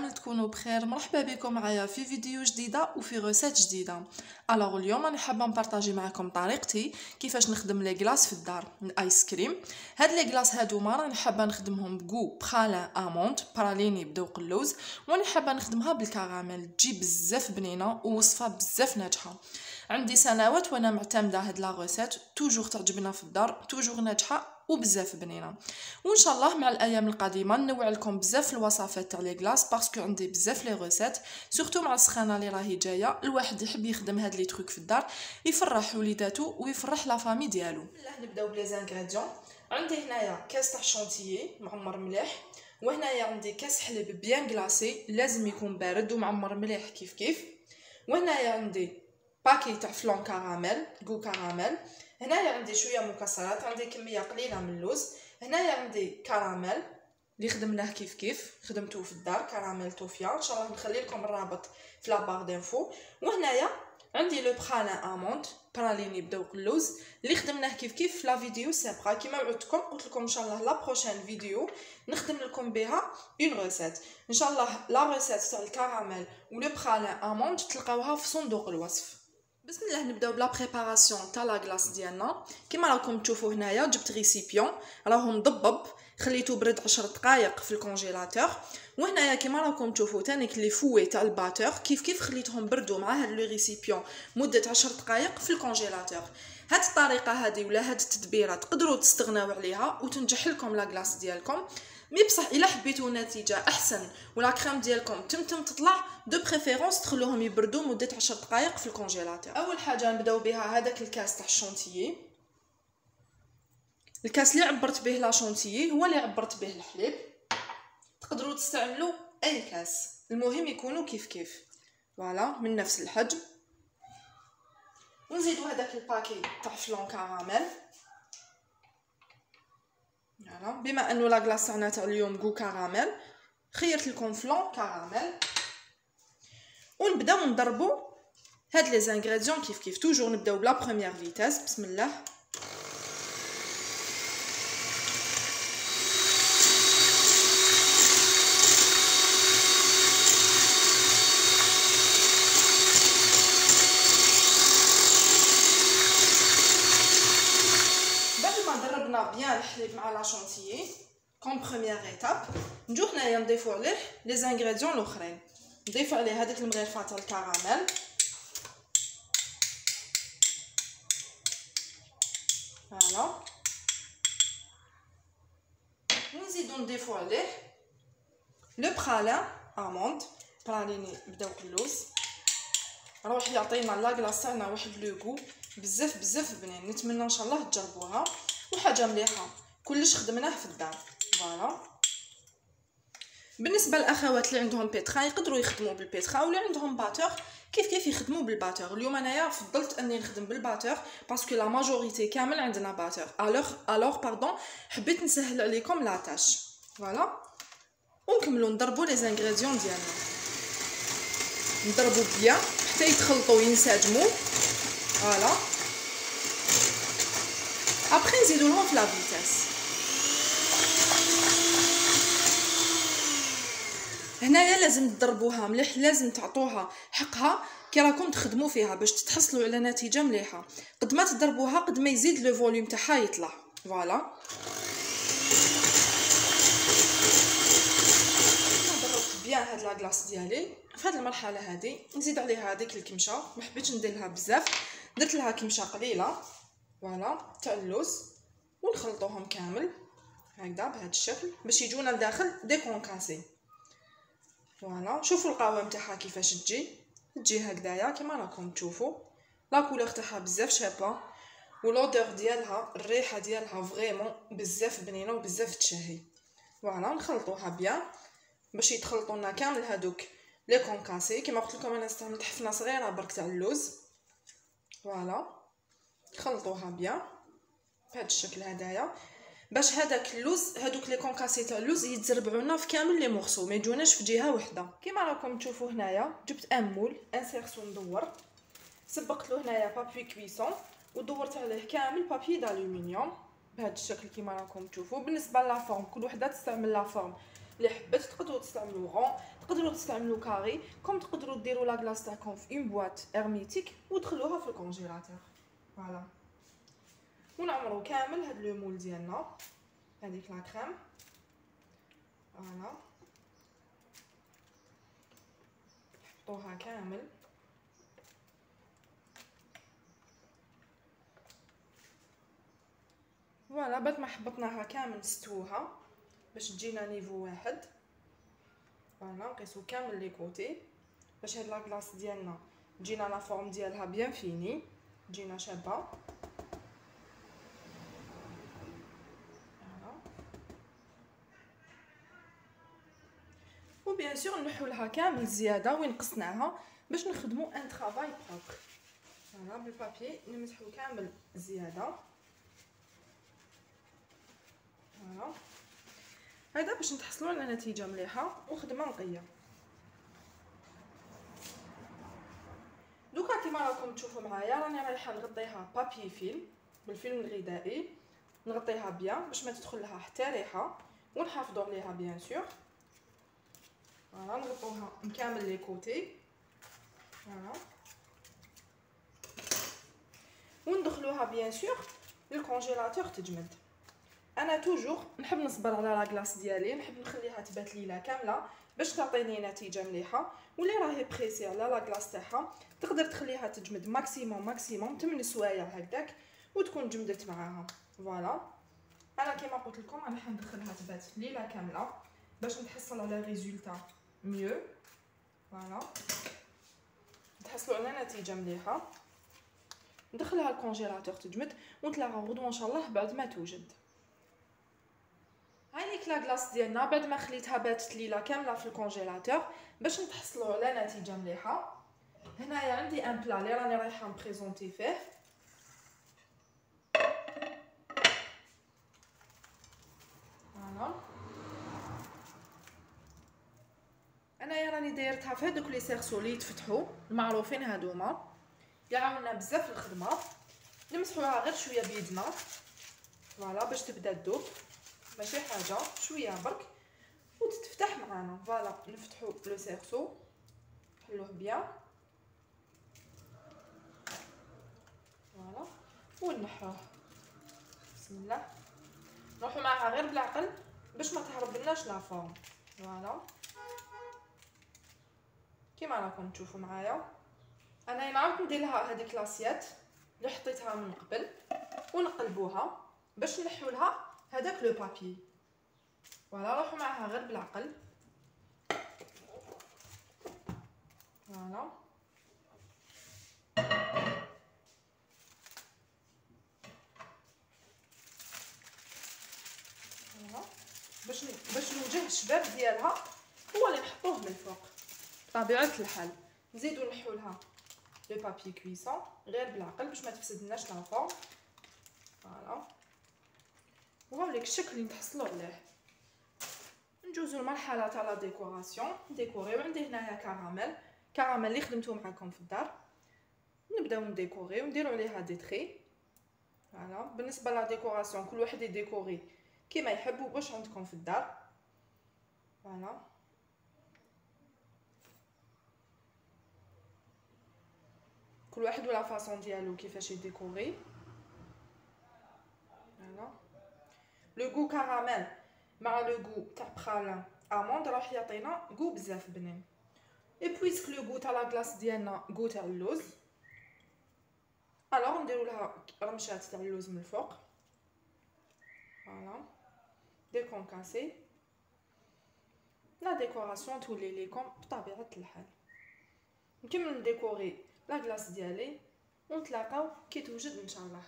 كامل تكونوا بخير. مرحبا بكم معايا في فيديو جديده وفي غوسيت جديده. الوغ اليوم انا حابه نبارطاجي معكم طريقتي كيفاش نخدم لي كلاص في الدار، الايس كريم. هاد لي كلاص هادوما راني حابه نخدمهم بكو برالين اموند براليني بذوق اللوز، واني حابه نخدمها بالكراميل، تجي بزاف بنينه ووصفه بزاف ناجحه. عندي سنوات وانا معتمده هاد لا غوسيت، توجور تعجبنا في الدار، توجور ناجحه وبزاف بنينه. وان شاء الله مع الايام القادمه ننوع لكم بزاف الوصفات تاع لي كلاص، باسكو عندي بزاف لي غوسيت، سورتو مع السخانه اللي راهي جايه. الواحد يحب يخدم هاد لي تروك في الدار، يفرح وليداتو ويفرح لا فامي ديالو. نبداو بلي زانغريديون. عندي هنايا كاس تاع شونتيي معمر مليح، وهنايا عندي كاس حليب بيان كلاصي لازم يكون بارد ومعمر مليح كيف كيف. وهنايا عندي باكي تاع فلون كراميل كو كراميل. هنايا عندي شويه مكسرات، عندي كميه قليله من اللوز. هنايا عندي كراميل اللي خدمناه كيف كيف خدمته في الدار، كراميل توفيا، ان شاء الله نخلي لكم الرابط في لابار دينفو. وهنايا عندي لو برالين اموند براليني بذوق اللوز اللي خدمناه كيف كيف في لا فيديو سابقه. كيما وعدتكم قلت لكم ان شاء الله لا بروشين فيديو نخدم لكم بها اون ريسيت، ان شاء الله لا ريسيت تاع الكراميل ولو برالين اموند تلقاوها في صندوق الوصف. بسم الله نبداو بلا بريباراسيون تاع لا كلاص ديالنا. كيما راكم تشوفوا هنايا جبت ريسيبيون راهو مضبب، خليته برد 10 دقائق في الكونجيلاتور. وهنايا كيما راكم تشوفوا تانيك لي فوي تاع الباتور كيف كيف خليتهم بردوا مع هاد لو ريسيبيون مده 10 دقائق في الكونجيلاتور. هاد الطريقه هذه ولا هاد التدبيره تقدروا تستغناو عليها وتنجح لكم لا كلاص ديالكم. مي بصح الا حبيتوا نتيجه احسن ولا كريم ديالكم تمتم تطلع، دو بريفيرونس تخلوهم يبردوا مده 10 دقائق في الكونجيلاتور. اول حاجه نبداو بها هذاك الكاس تاع الشونتيي. الكاس اللي عبرت به لا شونتيي هو اللي عبرت به الحليب، تقدروا تستعملوا اي كاس، المهم يكونوا كيف كيف فوالا من نفس الحجم. ونزيدوا هذاك الباكي تاع فلون كراميل. فوالا بما انه لا كلاص تاعنا تاع اليوم كو كراميل خيرت لكم فلون كراميل. ونبداو نضربوا هاد لي زانغريديون كيف كيف، توجور نبداو بلا بروميير فيتاس. بسم الله. بيان الحليب مع لا شونتيي كون بروميير ايتاب، نجو هنايا نضيفو عليه لي زانغريديون الاخرين. نضيفو عليه هذيك المغرفه تاع الكراميل، فوالا. ونزيدو نضيفو عليه لو برالين اموند براليني بذوق اللوز، راح يعطينا لا كلاص تاعنا واحد لو غو بزاف بزاف بنين. نتمنى ان شاء الله تجربوها وحاجه مليحه، كلش خدمناه في الدار فوالا. بالنسبه للاخوات اللي عندهم بيترا يقدروا يخدموا بالبيترا، واللي عندهم باتور كيف كيف يخدموا بالباتور. اليوم انايا فضلت اني نخدم بالباتور باسكو لا ماجوريتي كامل عندنا باتور. الوغ باردون حبيت نسهل عليكم لا تاش فوالا. ونكملوا نضربوا لي زانغريديون ديالنا، نضربوا بيان حتى يتخلطوا وينسجموا فوالا. ابري نزيدو لهم في لا فيتاس. هنايا لازم تضربوها مليح، لازم تعطوها حقها كي راكم تخدموا فيها باش تحصلوا على نتيجه مليحه. قد ما تضربوها قد ما يزيد لو فوليوم تاعها يطلع فوالا. ضربت بيان هاد لا كلاص ديالي. في هاد المرحله هذه نزيد عليها هذيك الكمشه، ما حبيتش ندير لها بزاف، درت لها كمشه قليله فوالا تاع اللوز، ونخلطوهم كامل هكذا بهذا الشكل باش يجونا لداخل ديكونكاسي فوالا. شوفوا القوام تاعها كيفاش تجي هكذايا كيما راكم تشوفوا. لا كولور تاعها بزاف شابه، ولودور ديالها الريحه ديالها فريمون بزاف بنينه وبزاف تشهي فوالا. نخلطوها بيان باش يتخلطوا لنا كامل هذوك لي كونكاسي. كيما قلت لكم انا استعملت حفنه صغيره برك تاع اللوز فوالا. خلطوها بيان بهذا الشكل هدايا باش هذاك اللوز هذوك لي كونكاسي تاع اللوز يتزربعوا لنا في كامل لي مورسو، ما يجوناش في جهه وحده. كيما راكم تشوفوا هنايا جبت ان مول انسيرسيون مدور، سبقت له هنايا بابي كويسون ودورت عليه كامل بابي دالومنيوم بهذا الشكل كيما راكم تشوفوا. بالنسبه لا فورم كل وحده تستعمل لا فورم اللي حبت، تقدروا تستعملوا غون تقدروا تستعملوا كاري كوم تقدروا ديروا لا كلاص تاعكم في اون بواط ارميتيك وتدخلوها في الكونجيلاتور. فوالا ونعمروا كامل هاد لو مول ديالنا هذيك لا كريم. فوالا نحطوها كامل. فوالا بعد ما حبطناها كامل نستوها باش تجينا نيفو واحد. فوالا نقيسو كامل لي كوتي باش هاد لا كلاص ديالنا تجينا لا فورم ديالها بيان فيني، تجينا شابه. وبيان سور نحو لها كامل الزياده وين قصناها باش نخدمو ان طرافاي بروبر. فوالا بالبابي نمسحو كامل الزياده. فوالا هذا باش نتحصلوا على نتيجه مليحه وخدمه نقيه. دوكا كيما راكم تشوفوا معايا راني رايحه نغطيها بابي فيلم بالفيلم الغذائي، نغطيها بيان باش ما تدخل لها حتى ريحه ونحافظوا عليها بيان سور. فوالا نغطوها كامل لي كوتي. فوالا وندخلوها بيان سور للكونجيلاتور تجمد. انا توجور نحب نصبر على لا كلاص ديالي، نحب نخليها تبات ليله كامله باش تعطيني نتيجه مليحه. واللي راهي بريسي على لا كلاص تاعها تقدر تخليها تجمد ماكسيموم 8 سوايع هكذاك وتكون جمدت معاها. فوالا انا كيما قلت لكم انا حندخلها تبات ليله كامله باش نتحصل على ريزولطا ميو. فوالا نتحصلوا على نتيجه مليحه. ندخلها الكونجيلاتور تجمد ونتلاقاو غدوه ان شاء الله بعد ما توجد. هاي ليك لا كلاص ديالنا بعد ما خليتها باتت ليله كامله في الكونجيلاتور باش نتحصلوا على نتيجه مليحه. هنايا عندي ان بلا اللي راني رايحه نبريزونتي فيه. فوالا انايا راني دايرتها في هذوك لي سيرسو اللي يتفتحوا المعروفين هادوما يعاوننا بزاف في الخدمه. نمسحوها غير شويه بيدنا. فوالا باش تبدا تذوب ماشي حاجه شويه برك وتتفتح معانا. فوالا نفتحوا لو سيرسو نحلوه بيان. فوالا ونحوه بسم الله. نروحوا معها غير بالعقل باش ما تهربلناش لا فورم. فوالا كيما راكم تشوفوا معايا انا نعاود ندير لها هذيك لاسيات اللي حطيتها من قبل ونقلبوها باش نحيو لها هذاك لو بابي. فوالا روحوا معها غير بالعقل. فوالا باش الوجه الشباب ديالها هو اللي نحطوه من الفوق بطبيعه الحال. نزيدو نحيو لها لو بابي كويسون غير بالعقل باش ما تفسدناش لا فورم. فوالا وهاوليك الشكل اللي نتحصلوا عليه. نجوزو المرحله تاع لا ديكوراسيون. نديكوريو عندي هنايا كراميل اللي خدمته معكم في الدار. نبداو نديكوريو نديرو عليها دي تري. فوالا بالنسبه لا ديكوراسيون كل واحد يديكوري كيما يحب واش عندكم في الدار. فوالا كل واحد ولا فاصون ديالو كيفاش يديكوري. فوالا لو غو كراميل مع لو غو تاع برالين اموند راح يعطينا غو بزاف بنين. اي بويسك لو غو تاع لا كلاص ديالنا غو تاع اللوز الوغ نديرو لها رمشات تاع اللوز من الفوق. فوالا ديكونكاسي لا ديكوراسيون تولي لكم بطبيعه الحال. نكمل نديكوري لا كلاص ديالي ونتلاقاو كي توجد ان شاء الله.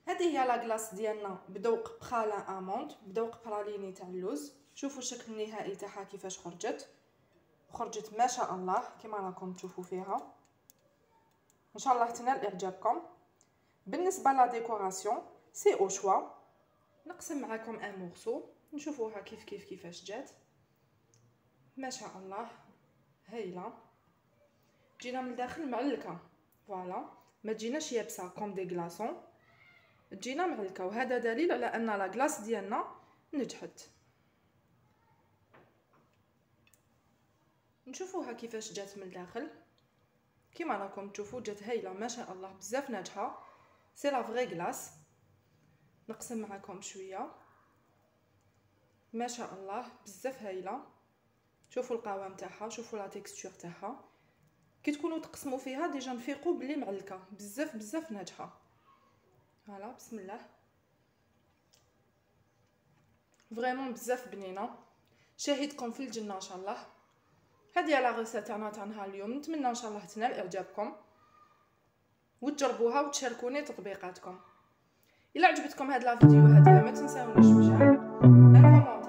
هذه هي لا كلاص ديالنا بذوق برالين اموند بذوق براليني تاع اللوز. شوفوا الشكل النهائي تاعها كيفاش خرجت ما شاء الله كما راكم تشوفوا فيها. ان شاء الله تنال اعجابكم. بالنسبه لا ديكوراسيون سي او شوا. نقسم معكم ان مورسو نشوفوها كيفاش جات. ما شاء الله هايله. تجينا من الداخل معلكه. فوالا ما تجيناش يابسه كوم دي غلاصون تجينا معلكه وهذا دليل على ان لا كلاص ديالنا نجحت. نشوفوها كيفاش جات من الداخل. كيما راكم تشوفوا جات هايله ما شاء الله، بزاف ناجحه. سي لا فري غلاس. نقسم معكم شويه. ما شاء الله بزاف هايله. شوفوا القوام تاعها، شوفوا لا تيكستور تاعها. كي تكونوا تقسموا فيها ديجا نفيقوا بلي معلكه بزاف بزاف ناجحه. فوالا بسم الله. فريمون بزاف بنينه. شاهدكم في الجنه ان شاء الله. هذه على غرسه تاعنا تاع نهار اليوم. نتمنى ان شاء الله تنال اعجابكم وتجربوها وتشاركوني تطبيقاتكم. الا عجبتكم هاد لا فيديو هذه ما تنساونيش بجاع